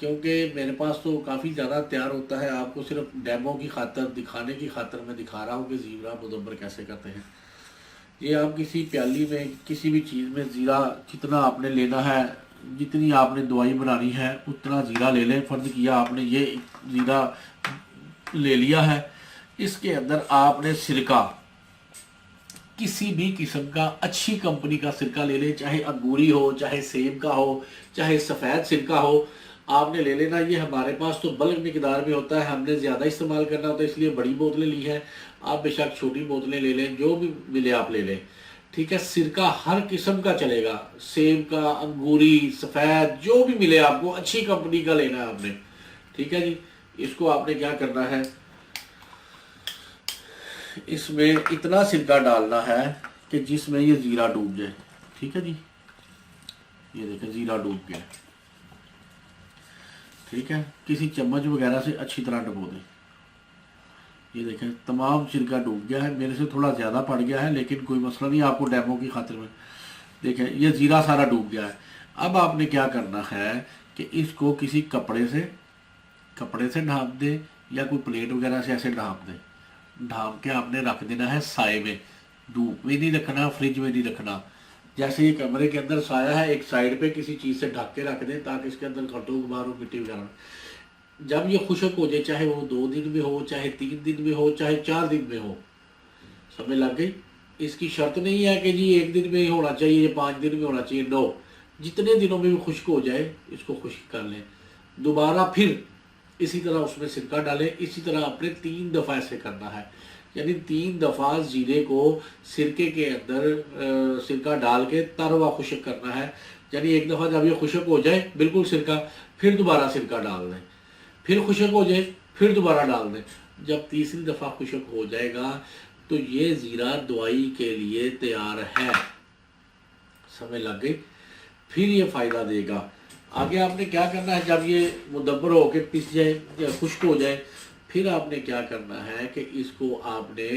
کیونکہ میرے پاس تو کافی زیادہ تیار ہوتا ہے، آپ کو صرف ڈیمو کی خاطر، دکھانے کی خاطر میں دکھا رہا ہوں کہ زیرہ مدبر کیسے کرتے ہیں۔ یہ آپ کسی پیالی میں، کسی بھی چیز میں زیرہ کتنا آپ نے لینا ہے، جتنی آپ نے دوائی بنانی ہے اتنا زیرہ لے لیں۔ فرض کیا آپ نے یہ زیرہ لے لیا ہے، اس کے اندر آپ نے سرکہ، کسی بھی قسم کا اچھی کمپنی کا سرکہ لے لیں، چاہے انگوری ہو، چاہے سیب کا ہو، چاہے سفید سرکہ ہو، آپ نے لے لینا۔ یہ ہمارے پاس تو بلک مقدار میں ہوتا ہے، ہم نے زیادہ استعمال کرنا ہوتا ہے، اس لیے بڑی بوتلیں لی ہیں۔ آپ بے شک چھوٹی بوتلیں لے لیں، جو بھی ملے آپ لے لیں، ٹھیک ہے۔ سرکہ ہر قسم کا چلے گا، سیب کا، انگوری، سفید، جو بھی ملے آپ کو، اچھی کمپنی کا لینا ہے آپ نے، ٹھیک ہے جی۔ اس کو آپ نے کیا کرنا ہے، اس میں اتنا سرکہ ڈالنا ہے کہ جس میں یہ زیرہ ڈوب جائے، ٹھیک ہے جی۔ یہ دیکھیں زیرہ ڈوب گیا، ٹھیک ہے۔ کسی چمچ وغیرہ سے اچھی طرح ڈبو دیں۔ یہ دیکھیں تمام سرکہ ڈوب گیا ہے، میرے سے تھوڑا زیادہ پڑ گیا ہے لیکن کوئی مسئلہ نہیں، آپ کو ڈیمو کی خاطر میں دیکھیں یہ زیرہ سارا ڈوب گیا ہے۔ اب آپ نے کیا کرنا ہے کہ اس کو کسی کپڑے سے ڈھانپ دیں، یا کوئی پلیٹ وغیرہ سے ایسے ڈھانپ دیں۔ ڈھانپ کے آپ نے رکھ دینا ہے سائے میں، دھوپ میں نہیں رکھنا، فریج میں نہیں رکھنا۔ جیسے یہ کمرے کے اندر سایہ ہے، ایک سائیڈ پہ کسی چیز سے ڈھک کے رکھ دیں تاکہ اس کے اندر کھٹو غبار ہو، مٹی وغیرہ۔ جب یہ خشک ہو جائے، چاہے وہ 2 دن میں ہو، چاہے 3 دن میں ہو، چاہے 4 دن میں ہو، سمجھ لگ گئی؟ اس کی شرط نہیں ہے کہ جی 1 دن میں ہی ہونا چاہیے، 5 دن میں ہونا چاہیے، نو، جتنے دنوں میں بھی خشک ہو جائے اس کو خشک کر لیں۔ دوبارہ پھر اسی طرح اس میں سرکہ ڈالیں، اسی طرح آپ نے 3 دفعہ ایسے کرنا ہے، یعنی 3 دفعہ زیرے کو سرکے کے اندر سرکہ ڈال کے تر و خشک کرنا ہے۔ یعنی ایک دفعہ جب یہ خشک ہو جائے بالکل سرکہ، پھر دوبارہ سرکہ ڈال دیں، پھر خشک ہو جائے، پھر دوبارہ ڈال دیں۔ جب تیسری دفعہ خشک ہو جائے گا تو یہ زیرہ دوائی کے لیے تیار ہے، سمجھ لگ گئی؟ پھر یہ فائدہ دے گا۔ آگے آپ نے کیا کرنا ہے، جب یہ مدبر ہو کے پس جائے یا خشک ہو جائے، پھر آپ نے کیا کرنا ہے کہ اس کو آپ نے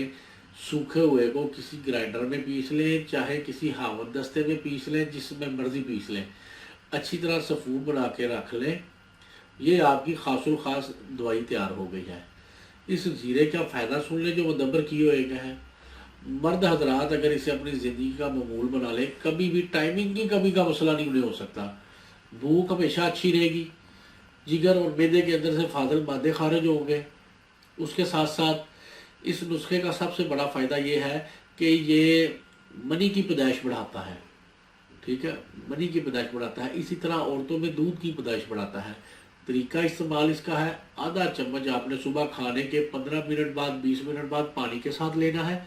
سوکھے ہوئے کو کسی گرائنڈر میں پیس لیں، چاہے کسی ہاون دستے میں پیس لیں، جس میں مرضی پیس لیں، اچھی طرح سفور بنا کے رکھ لیں۔ یہ آپ کی خاص و خاص دوائی تیار ہو گئی ہے۔ اس زیرے کا فائدہ سن لیں جو مدبر کیے ہوئے گا ہے۔ مرد حضرات اگر اسے اپنی زندگی کا معمول بنا لیں، کبھی بھی ٹائمنگ کی کمی کا مسئلہ نہیں ہو سکتا، بھوک ہمیشہ اچھی رہے گی، جگر اور معدے کے اندر سے فاضل مادے خارج ہوں گے۔ اس کے ساتھ ساتھ اس نسخے کا سب سے بڑا فائدہ یہ ہے کہ یہ منی کی پیدائش بڑھاتا ہے، ٹھیک ہے، منی کی پیدائش بڑھاتا ہے۔ اسی طرح عورتوں میں دودھ کی پیدائش بڑھاتا ہے۔ طریقہ استعمال اس کا ہے، آدھا چمچ آپ نے صبح کھانے کے 15 منٹ بعد، 20 منٹ بعد پانی کے ساتھ لینا ہے،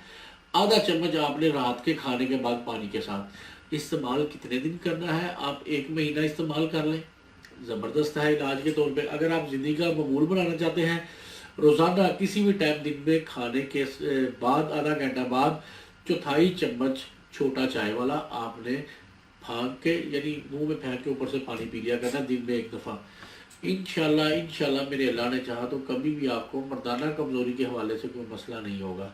آدھا چمچ آپ نے رات کے کھانے کے بعد پانی کے ساتھ۔ استعمال کتنے دن کرنا ہے، آپ 1 مہینہ استعمال کر لیں، زبردست ہے علاج کے طور پہ۔ اگر آپ زندگی کا معمول بنانا چاہتے ہیں، روزانہ کسی بھی ٹائم دن میں کھانے کے بعد آدھا گھنٹہ بعد 1/4 چمچ چھوٹا چائے والا آپ نے پھانک کے، یعنی منہ میں پھینک کے اوپر سے پانی پی لیا کرنا دن میں 1 دفعہ۔ انشاءاللہ میرے اللہ نے چاہا تو کبھی بھی آپ کو مردانہ کمزوری کے حوالے سے کوئی مسئلہ نہیں ہوگا۔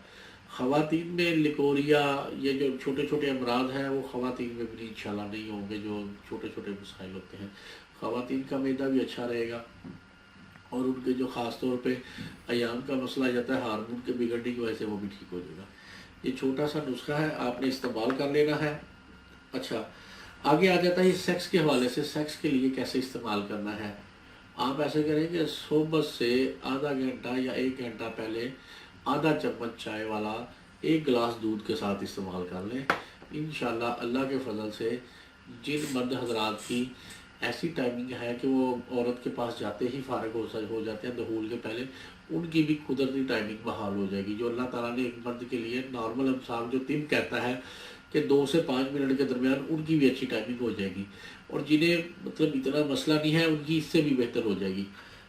خواتین میں لیکوریا، یہ جو چھوٹے چھوٹے امراض ہیں وہ خواتین میں بھی انشاءاللہ نہیں ہوں گے، جو چھوٹے چھوٹے مسائل ہوتے ہیں۔ خواتین کا معدہ بھی اچھا رہے گا، اور ان کے جو خاص طور پہ ایام کا مسئلہ آ جاتا ہے ہارمون کے بگڑنے کی وجہ سے، وہ بھی ٹھیک ہو جائے گا۔ یہ چھوٹا سا نسخہ ہے، آپ نے استعمال کر لینا ہے۔ اچھا، آگے آ جاتا ہے یہ سیکس کے حوالے سے، سیکس کے لیے کیسے استعمال کرنا ہے۔ آپ ایسے کریں کہ صبح سے آدھا گھنٹہ یا 1 گھنٹہ پہلے آدھا چمچ چائے والا 1 گلاس دودھ کے ساتھ استعمال کر لیں۔ انشاءاللہ اللہ کے فضل سے جن مرد حضرات کی ایسی ٹائمنگ ہے کہ وہ عورت کے پاس جاتے ہی فارغ ہو جاتے ہیں دخول کے پہلے، ان کی بھی قدرتی ٹائمنگ بحال ہو جائے گی۔ جو اللہ تعالیٰ نے ایک مرد کے لیے نارمل انسان جو طب کہتا ہے کہ 2 سے 5 منٹ کے درمیان، ان کی بھی اچھی ٹائمنگ ہو جائے گی، اور جنہیں مطلب اتنا مسئلہ نہیں ہے ان کی اس سے بھی بہتر ہو جائے گی۔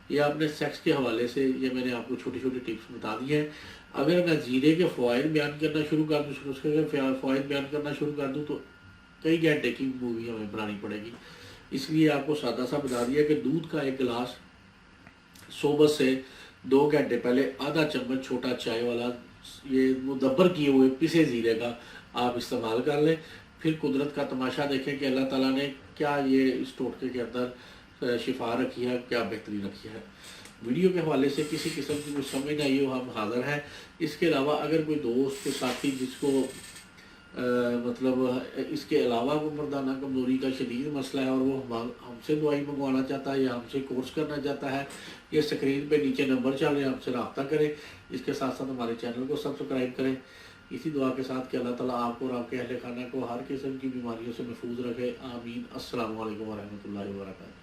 یہ آپ نے سیکس کے حوالے سے یہ میں نے آپ کو چھوٹی چھوٹی ٹپس بتا دی ہیں۔ اگر میں زیرے کے فوائد بیان کرنا شروع کر دوں، اس کے فوائد بیان کرنا شروع کر دوں تو کئی گھنٹے کی مووی ہمیں بنانی پڑے گی، اس لیے آپ کو سادہ سا بتا دیا کہ دودھ کا 1 گلاس صبح سے 2 گھنٹے پہلے آدھا چمچ چھوٹا چائے والا یہ مدبر کیے ہوئے پسے زیرے کا آپ استعمال کر لیں۔ پھر قدرت کا تماشا دیکھیں کہ اللہ تعالیٰ نے کیا یہ اس ٹوٹکے کے اندر شفا رکھی ہے، کیا بہتری رکھی ہے۔ ویڈیو کے حوالے سے کسی قسم کی کوئی سمجھ نہ آئی ہو ہم حاضر ہیں۔ اس کے علاوہ اگر کوئی دوست ساتھی جس کو مطلب اس کے علاوہ وہ مردانہ کمزوری کا شدید مسئلہ ہے اور وہ ہم سے دوائی منگوانا چاہتا ہے یا ہم سے کورس کرنا چاہتا ہے، یہ اسکرین پہ نیچے نمبر چل رہے ہیں، ہم سے رابطہ کریں۔ اس کے ساتھ ساتھ ہمارے چینل کو سبسکرائب کریں۔ اسی دعا کے ساتھ کہ اللہ تعالیٰ آپ کو اور آپ کے اہل خانہ کو ہر قسم کی بیماریوں سے محفوظ رکھے، آمین۔ السلام علیکم ورحمۃ اللہ وبرکاتہ۔